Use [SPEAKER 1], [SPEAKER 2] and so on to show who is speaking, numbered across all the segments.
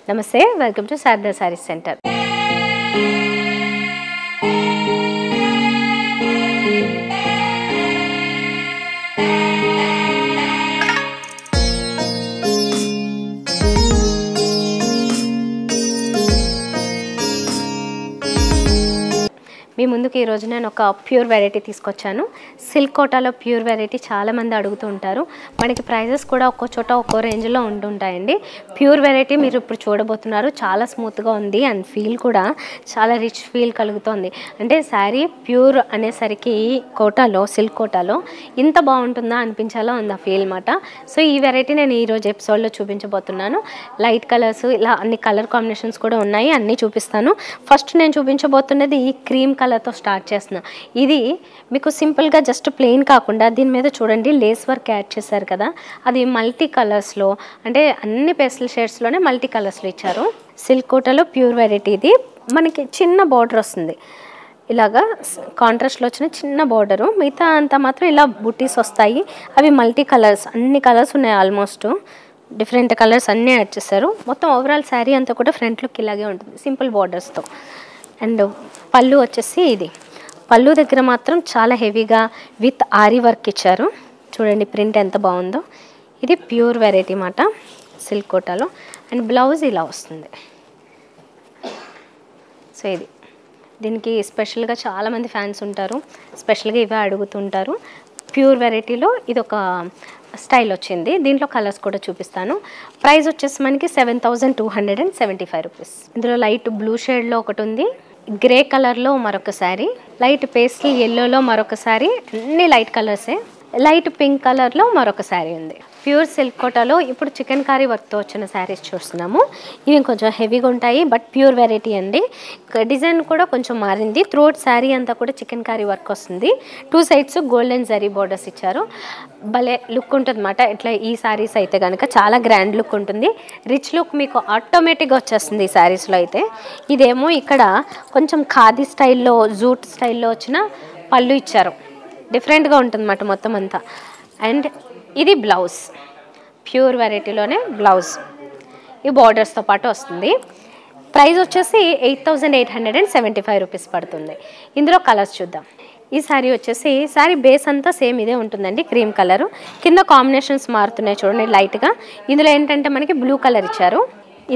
[SPEAKER 1] నమస్తే, welcome to Sharada Sarees Centre. మీ ముందుకు ఈరోజు నేను ఒక ప్యూర్ వెరైటీ తీసుకొచ్చాను. సిల్క్ కోటాలో ప్యూర్ వెరైటీ చాలామంది అడుగుతూ ఉంటారు. మనకి ప్రైజెస్ కూడా ఒక్కో చోట ఒక్కో రేంజ్లో ఉంటుంటాయండి. ప్యూర్ వెరైటీ మీరు ఇప్పుడు చూడబోతున్నారు. చాలా స్మూత్గా ఉంది అండ్ ఫీల్ కూడా చాలా రిచ్ ఫీల్ కలుగుతుంది. అంటే శారీ ప్యూర్ అనేసరికి కోటాలో, సిల్క్ కోటాలో ఇంత బాగుంటుందా అనిపించాలో ఉంది ఆ ఫీల్ మాట. సో ఈ వెరైటీ నేను ఈరోజు ఎపిసోడ్లో చూపించబోతున్నాను. లైట్ కలర్స్, ఇలా అన్ని కలర్ కాంబినేషన్స్ కూడా ఉన్నాయి, అన్నీ చూపిస్తాను. ఫస్ట్ నేను చూపించబోతున్నది ఈ క్రీమ్ కలర్తో స్టార్ట్ చేస్తున్నా. ఇది మీకు సింపుల్గా జస్ట్ ప్లెయిన్ కాకుండా దీని మీద చూడండి లేస్ వర్క్ యాడ్ చేశారు కదా, అది మల్టీ కలర్స్లో, అంటే అన్ని పేస్టల్ షేడ్స్లోనే మల్టీ కలర్స్లో ఇచ్చారు. సిల్క్ కోటాలో ప్యూర్ వెరైటీ. ఇది మనకి చిన్న బార్డర్ వస్తుంది, ఇలాగా కాంట్రాస్ట్లో వచ్చిన చిన్న బార్డరు. మిగతా అంతా మాత్రం ఇలా బుటీస్ వస్తాయి. అవి మల్టీ కలర్స్, అన్ని కలర్స్ ఉన్నాయి, ఆల్మోస్ట్ డిఫరెంట్ కలర్స్ అన్నీ యాడ్ చేశారు. మొత్తం ఓవరాల్ శారీ అంతా కూడా ఫ్రంట్ లుక్ ఇలాగే ఉంటుంది సింపుల్ బార్డర్స్తో. అండ్ పళ్ళు వచ్చేసి ఇది, పళ్ళు దగ్గర మాత్రం చాలా హెవీగా విత్ ఆరీ వర్క్ ఇచ్చారు. చూడండి ప్రింట్ ఎంత బాగుందో. ఇది ప్యూర్ వెరైటీ మాట సిల్క్ కోటాలో. అండ్ బ్లౌజ్ ఇలా వస్తుంది. సో ఇది దీనికి స్పెషల్గా చాలామంది ఫ్యాన్స్ ఉంటారు, స్పెషల్గా ఇవే అడుగుతుంటారు. ప్యూర్ వెరైటీలో ఇది ఒక స్టైల్ వచ్చింది. దీంట్లో కలర్స్ కూడా చూపిస్తాను. ప్రైస్ వచ్చేసి మనకి 7275 రూపీస్. ఇందులో లైట్ బ్లూ షేడ్లో ఒకటి ఉంది, గ్రే కలర్లో మరొక శారీ, లైట్ పేస్టల్ ఎల్లోలో మరొక శారీ, అన్ని లైట్ కలర్సే. లైట్ పింక్ కలర్లో మరొక శారీ ఉంది. ప్యూర్ సిల్క్ కోటాలో ఇప్పుడు చికెన్ కారీ వర్క్తో వచ్చిన శారీస్ చూస్తున్నాము. ఇవి కొంచెం హెవీగా ఉంటాయి, బట్ ప్యూర్ వెరైటీ అండి. డిజైన్ కూడా కొంచెం మారింది. త్రోట్ శారీ అంతా కూడా చికెన్ కారీ వర్క్ వస్తుంది. 2 సైడ్స్ గోల్డెన్ జరీ బోర్డర్స్ ఇచ్చారు. భలే లుక్ ఉంటుంది అన్నమాట. ఇట్లా ఈ శారీస్ అయితే కనుక చాలా గ్రాండ్ లుక్ ఉంటుంది, రిచ్ లుక్ మీకు ఆటోమేటిక్గా వచ్చేస్తుంది ఈ శారీస్లో అయితే. ఇదేమో ఇక్కడ కొంచెం ఖాదీ స్టైల్లో, జూట్ స్టైల్లో వచ్చిన పళ్ళు ఇచ్చారు. డిఫరెంట్గా ఉంటుంది అన్నమాట మొత్తం అంతా. అండ్ ఇది బ్లౌజ్, ప్యూర్ వెరైటీలోనే బ్లౌజ్ ఈ బార్డర్స్తో పాటు వస్తుంది. ప్రైస్ వచ్చేసి 8875 రూపీస్ పడుతుంది. ఇందులో కలర్స్ చూద్దాం. ఈ శారీ వచ్చేసి శారీ బేస్ అంతా సేమ్ ఇదే ఉంటుందండి, క్రీమ్ కలరు. కింద కాంబినేషన్స్ మారుతున్నాయి చూడండి లైట్గా. ఇందులో ఏంటంటే మనకి బ్లూ కలర్ ఇచ్చారు.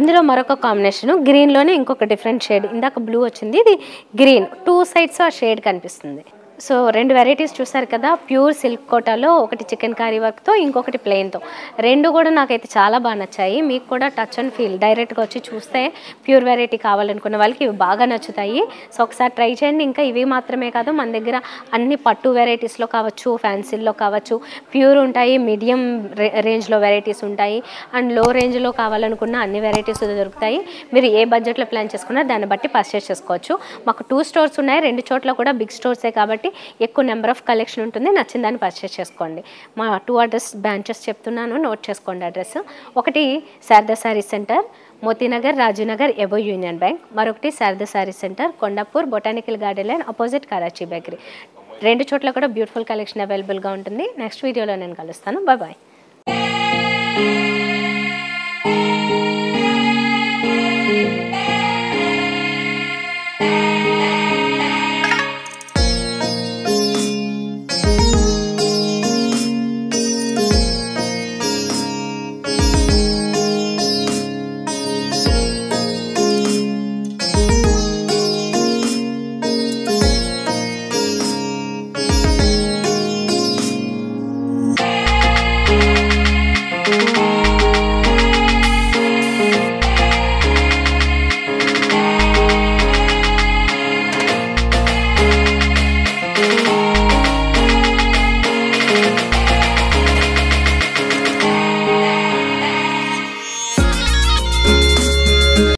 [SPEAKER 1] ఇందులో మరొక కాంబినేషను గ్రీన్లోనే ఇంకొక డిఫరెంట్ షేడ్. ఇందాక బ్లూ వచ్చింది, ఇది గ్రీన్. 2 సైడ్స్ ఆ షేడ్ కనిపిస్తుంది. సో 2 వెరైటీస్ చూసారు కదా. ప్యూర్ సిల్క్ కోటాలో ఒకటి చికెన్ కారీ వర్క్తో, ఇంకొకటి ప్లెయిన్తో. 2 కూడా నాకైతే చాలా బాగా నచ్చాయి. మీకు కూడా టచ్ అండ్ ఫీల్, డైరెక్ట్గా వచ్చి చూస్తే ప్యూర్ వెరైటీ కావాలనుకున్న వాళ్ళకి ఇవి బాగా నచ్చుతాయి. సో ఒకసారి ట్రై చేయండి. ఇంకా ఇవి మాత్రమే కాదు, మన దగ్గర అన్ని పట్టు వెరైటీస్లో కావచ్చు, ఫ్యాన్సీల్లో కావచ్చు, ప్యూర్ ఉంటాయి. మీడియం రేంజ్లో వెరైటీస్ ఉంటాయి, అండ్ లో రేంజ్లో కావాలనుకున్న అన్ని వెరైటీస్ దొరుకుతాయి. మీరు ఏ బడ్జెట్లో ప్లాన్ చేసుకున్నా దాన్ని బట్టి పర్చేస్ చేసుకోవచ్చు. మాకు 2 స్టోర్స్ ఉన్నాయి, 2 చోట్ల కూడా బిగ్ స్టోర్సే కాబట్టి ఎక్కువ నెంబర్ ఆఫ్ కలెక్షన్ ఉంటుంది. నచ్చిన దాన్ని పర్చేస్ చేసుకోండి. మా 2 అడ్రస్ బ్రాంచెస్ చెప్తున్నాను, నోట్ చేసుకోండి అడ్రస్. ఒకటి Sharada Sarees Centre, Motinagar, Rajinagar above Union Bank. మరొకటి Sharada Sarees Centre, Kondapur, botanical garden line opposite Karachi Bakery. 2 చోట్ల కూడా బ్యూటిఫుల్ కలెక్షన్ అవైలబుల్గా ఉంటుంది. నెక్స్ట్ వీడియోలో నేను కలుస్తాను. బాయ్.